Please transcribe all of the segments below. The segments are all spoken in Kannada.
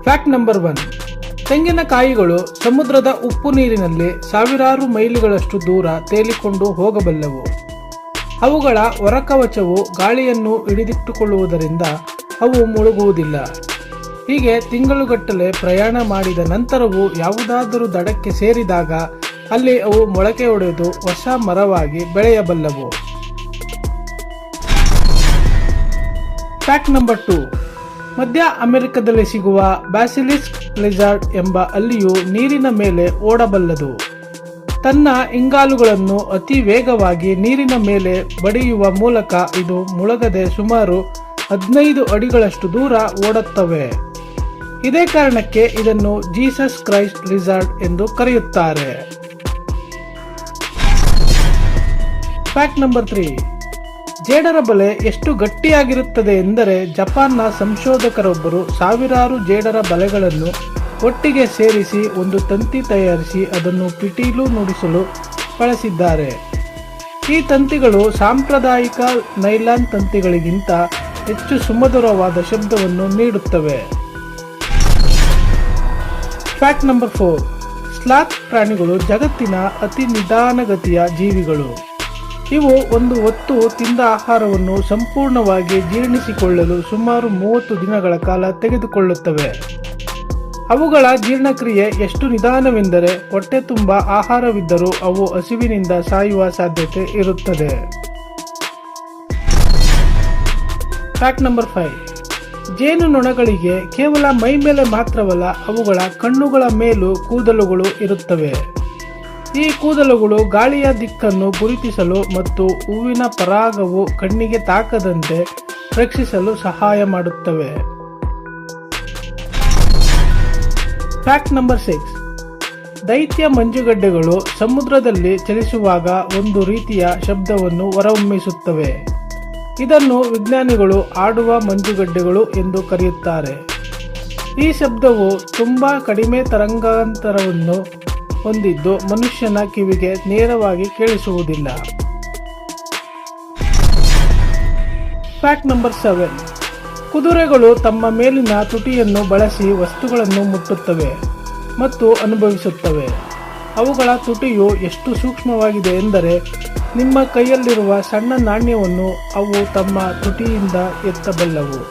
Fact number 1. ತೆಂಗಿನಕಾಯಿಗಳು ಸಮುದ್ರದ ಉಪ್ಪು ನೀರಿನಲ್ಲಿ ಸಾವಿರಾರು ಮೈಲಿಗಳಷ್ಟು ದೂರ ತೇಲಿಕೊಂಡು ಹೋಗಬಲ್ಲವು. ಅವುಗಳ ಹೊರಕವಚವು ಗಾಳಿಯನ್ನು ಹಿಡಿದಿಟ್ಟುಕೊಳ್ಳುವುದರಿಂದ ಅವು ಮುಳುಗುವುದಿಲ್ಲ. ಹೀಗೆ ತಿಂಗಳುಗಟ್ಟಲೆ ಪ್ರಯಾಣ ಮಾಡಿದ ನಂತರವೂ ಯಾವುದಾದರೂ ದಡಕ್ಕೆ ಸೇರಿದಾಗ ಅಲ್ಲಿ ಅವು ಮೊಳಕೆ ಒಡೆದು ಹೊಸ ಮರವಾಗಿ ಬೆಳೆಯಬಲ್ಲವು. Fact number 2. ಮಧ್ಯ ಅಮೆರಿಕದಲ್ಲಿ ಸಿಗುವ ಬ್ಯಾಸಿಲಿಸ್ಕ್ ಲಿಜಾರ್ಡ್ ಎಂಬ ಹಲ್ಲಿಯು ನೀರಿನ ಮೇಲೆ ಓಡಬಲ್ಲದು. ತನ್ನ ಇಂಗಾಲುಗಳನ್ನು ಅತಿ ವೇಗವಾಗಿ ನೀರಿನ ಮೇಲೆ ಬಡಿಯುವ ಮೂಲಕ ಇದು ಮುಳುಗದೆ ಸುಮಾರು 15 ಅಡಿಗಳಷ್ಟು ದೂರ ಓಡುತ್ತವೆ. ಇದೇ ಕಾರಣಕ್ಕೆ ಇದನ್ನು ಜೀಸಸ್ ಕ್ರೈಸ್ಟ್ ಲಿಜಾರ್ಡ್ ಎಂದು ಕರೆಯುತ್ತಾರೆ. Fact number 3. ಜೇಡರ ಬಲೆ ಎಷ್ಟು ಗಟ್ಟಿಯಾಗಿರುತ್ತದೆ ಎಂದರೆ ಜಪಾನ್ನ ಸಂಶೋಧಕರೊಬ್ಬರು ಸಾವಿರಾರು ಜೇಡರ ಬಲೆಗಳನ್ನು ಒಟ್ಟಿಗೆ ಸೇರಿಸಿ ಒಂದು ತಂತಿ ತಯಾರಿಸಿ ಅದನ್ನು ಪಿಟೀಲು ನುಡಿಸಲು ಬಳಸಿದ್ದಾರೆ. ಈ ತಂತಿಗಳು ಸಾಂಪ್ರದಾಯಿಕ ನೈಲಾನ್ ತಂತಿಗಳಿಗಿಂತ ಹೆಚ್ಚು ಸುಮಧುರವಾದ ಶಬ್ದವನ್ನು ನೀಡುತ್ತವೆ. Fact number 4. ಸ್ಲಾತ್ ಪ್ರಾಣಿಗಳು ಜಗತ್ತಿನ ಅತಿ ನಿಧಾನಗತಿಯ ಜೀವಿಗಳು. ಇವು ಒಂದು ಹೊತ್ತು ತಿಂದ ಆಹಾರವನ್ನು ಸಂಪೂರ್ಣವಾಗಿ ಜೀರ್ಣಿಸಿಕೊಳ್ಳಲು ಸುಮಾರು 30 ದಿನಗಳ ಕಾಲ ತೆಗೆದುಕೊಳ್ಳುತ್ತವೆ. ಅವುಗಳ ಜೀರ್ಣಕ್ರಿಯೆ ಎಷ್ಟು ನಿಧಾನವೆಂದರೆ ಹೊಟ್ಟೆ ತುಂಬ ಆಹಾರವಿದ್ದರೂ ಅವು ಹಸಿವಿನಿಂದ ಸಾಯುವ ಸಾಧ್ಯತೆ ಇರುತ್ತದೆ. Fact number 5. ಜೇನುನೊಣಗಳಿಗೆ ಕೇವಲ ಮೈ ಮೇಲೆ ಮಾತ್ರವಲ್ಲ, ಅವುಗಳ ಕಣ್ಣುಗಳ ಮೇಲೂ ಕೂದಲುಗಳು ಇರುತ್ತವೆ. ಈ ಕೂದಲುಗಳು ಗಾಳಿಯ ದಿಕ್ಕನ್ನು ಗುರುತಿಸಲು ಮತ್ತು ಹೂವಿನ ಪರಾಗವು ಕಣ್ಣಿಗೆ ತಾಕದಂತೆ ರಕ್ಷಿಸಲು ಸಹಾಯ ಮಾಡುತ್ತವೆ. Fact number 6. ದೈತ್ಯ ಮಂಜುಗಡ್ಡೆಗಳು ಸಮುದ್ರದಲ್ಲಿ ಚಲಿಸುವಾಗ ಒಂದು ರೀತಿಯ ಶಬ್ದವನ್ನು ಹೊರಹೊಮ್ಮಿಸುತ್ತವೆ. ಇದನ್ನು ವಿಜ್ಞಾನಿಗಳು ಆಡುವ ಮಂಜುಗಡ್ಡೆಗಳು ಎಂದು ಕರೆಯುತ್ತಾರೆ. ಈ ಶಬ್ದವು ತುಂಬಾ ಕಡಿಮೆ ತರಂಗಾಂತರವನ್ನು ಹೊಂದಿದ್ದು ಮನುಷ್ಯನ ಕಿವಿಗೆ ನೇರವಾಗಿ ಕೇಳಿಸುವುದಿಲ್ಲ. Fact number 7. ಕುದುರೆಗಳು ತಮ್ಮ ಮೇಲಿನ ತುಟಿಯನ್ನು ಬಳಸಿ ವಸ್ತುಗಳನ್ನು ಮುಟ್ಟುತ್ತವೆ ಮತ್ತು ಅನುಭವಿಸುತ್ತವೆ. ಅವುಗಳ ತುಟಿಯು ಎಷ್ಟು ಸೂಕ್ಷ್ಮವಾಗಿದೆ ಎಂದರೆ ನಿಮ್ಮ ಕೈಯಲ್ಲಿರುವ ಸಣ್ಣ ನಾಣ್ಯವನ್ನು ಅವು ತಮ್ಮ ತುಟಿಯಿಂದ ಎತ್ತಬಲ್ಲವು.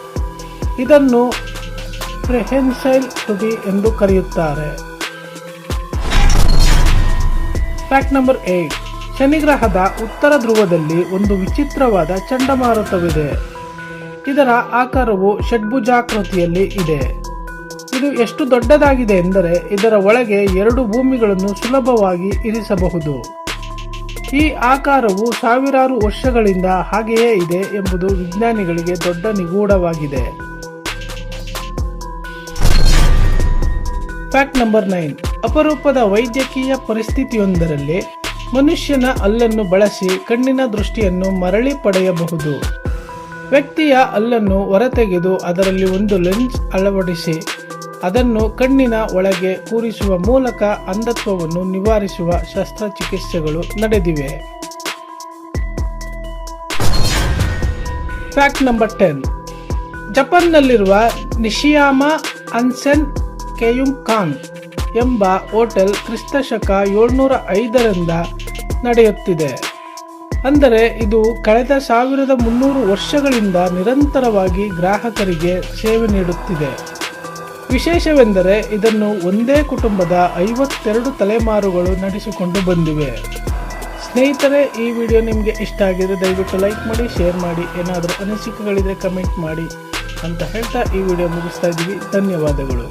ಇದನ್ನು ಪ್ರೆಹೆನ್ಸೈಲ್ ತುಟಿ ಎಂದು ಕರೆಯುತ್ತಾರೆ. Fact number 8. ಶನಿಗ್ರಹದ ಉತ್ತರ ಧ್ರುವದಲ್ಲಿ ಒಂದು ವಿಚಿತ್ರವಾದ ಚಂಡಮಾರುತವಿದೆ. ಇದರ ಆಕಾರವು ಷಡ್ಭುಜಾಕೃತಿಯಲ್ಲಿ ಇದೆ. ಇದು ಎಷ್ಟು ದೊಡ್ಡದಾಗಿದೆ ಎಂದರೆ ಇದರ ಒಳಗೆ 2 ಭೂಮಿಗಳನ್ನು ಸುಲಭವಾಗಿ ಇರಿಸಬಹುದು. ಈ ಆಕಾರವು ಸಾವಿರಾರು ವರ್ಷಗಳಿಂದ ಹಾಗೆಯೇ ಇದೆ ಎಂಬುದು ವಿಜ್ಞಾನಿಗಳಿಗೆ ದೊಡ್ಡ ನಿಗೂಢವಾಗಿದೆ. Fact number 9. ಅಪರೂಪದ ವೈದ್ಯಕೀಯ ಪರಿಸ್ಥಿತಿಯೊಂದರಲ್ಲಿ ಮನುಷ್ಯನ ಹಲ್ಲನ್ನು ಬಳಸಿ ಕಣ್ಣಿನ ದೃಷ್ಟಿಯನ್ನು ಮರಳಿ ಪಡೆಯಬಹುದು. ವ್ಯಕ್ತಿಯ ಹಲ್ಲನ್ನು ಹೊರತೆಗೆದು ಅದರಲ್ಲಿ ಒಂದು ಲೆನ್ಸ್ ಅಳವಡಿಸಿ ಅದನ್ನು ಕಣ್ಣಿನ ಒಳಗೆ ಕೂರಿಸುವ ಮೂಲಕ ಅಂಧತ್ವವನ್ನು ನಿವಾರಿಸುವ ಶಸ್ತ್ರಚಿಕಿತ್ಸೆಗಳು ನಡೆದಿವೆ. Fact number 10. ಜಪಾನ್ನಲ್ಲಿರುವ ನಿಶಿಯಾಮಾ ಅನ್ಸೆನ್ ಕೆಯುಂಕಾನ್ ಎಂಬ ಹೋಟೆಲ್ ಕ್ರಿಸ್ತಶಕ 705ರಿಂದ ನಡೆಯುತ್ತಿದೆ. ಅಂದರೆ ಇದು ಕಳೆದ 1300 ವರ್ಷಗಳಿಂದ ನಿರಂತರವಾಗಿ ಗ್ರಾಹಕರಿಗೆ ಸೇವೆ ನೀಡುತ್ತಿದೆ. ವಿಶೇಷವೆಂದರೆ ಇದನ್ನು ಒಂದೇ ಕುಟುಂಬದ 52 ತಲೆಮಾರುಗಳು ನಡೆಸಿಕೊಂಡು ಬಂದಿವೆ. ಸ್ನೇಹಿತರೆ, ಈ ವಿಡಿಯೋ ನಿಮಗೆ ಇಷ್ಟ ಆಗಿದ್ರೆ ದಯವಿಟ್ಟು ಲೈಕ್ ಮಾಡಿ, ಶೇರ್ ಮಾಡಿ, ಏನಾದರೂ ಅನಿಸಿಕೆಗಳಿದ್ರೆ ಕಮೆಂಟ್ ಮಾಡಿ ಅಂತ ಹೇಳ್ತಾ ಈ ವಿಡಿಯೋ ಮುಗಿಸ್ತಾ ಇದ್ದೀವಿ. ಧನ್ಯವಾದಗಳು.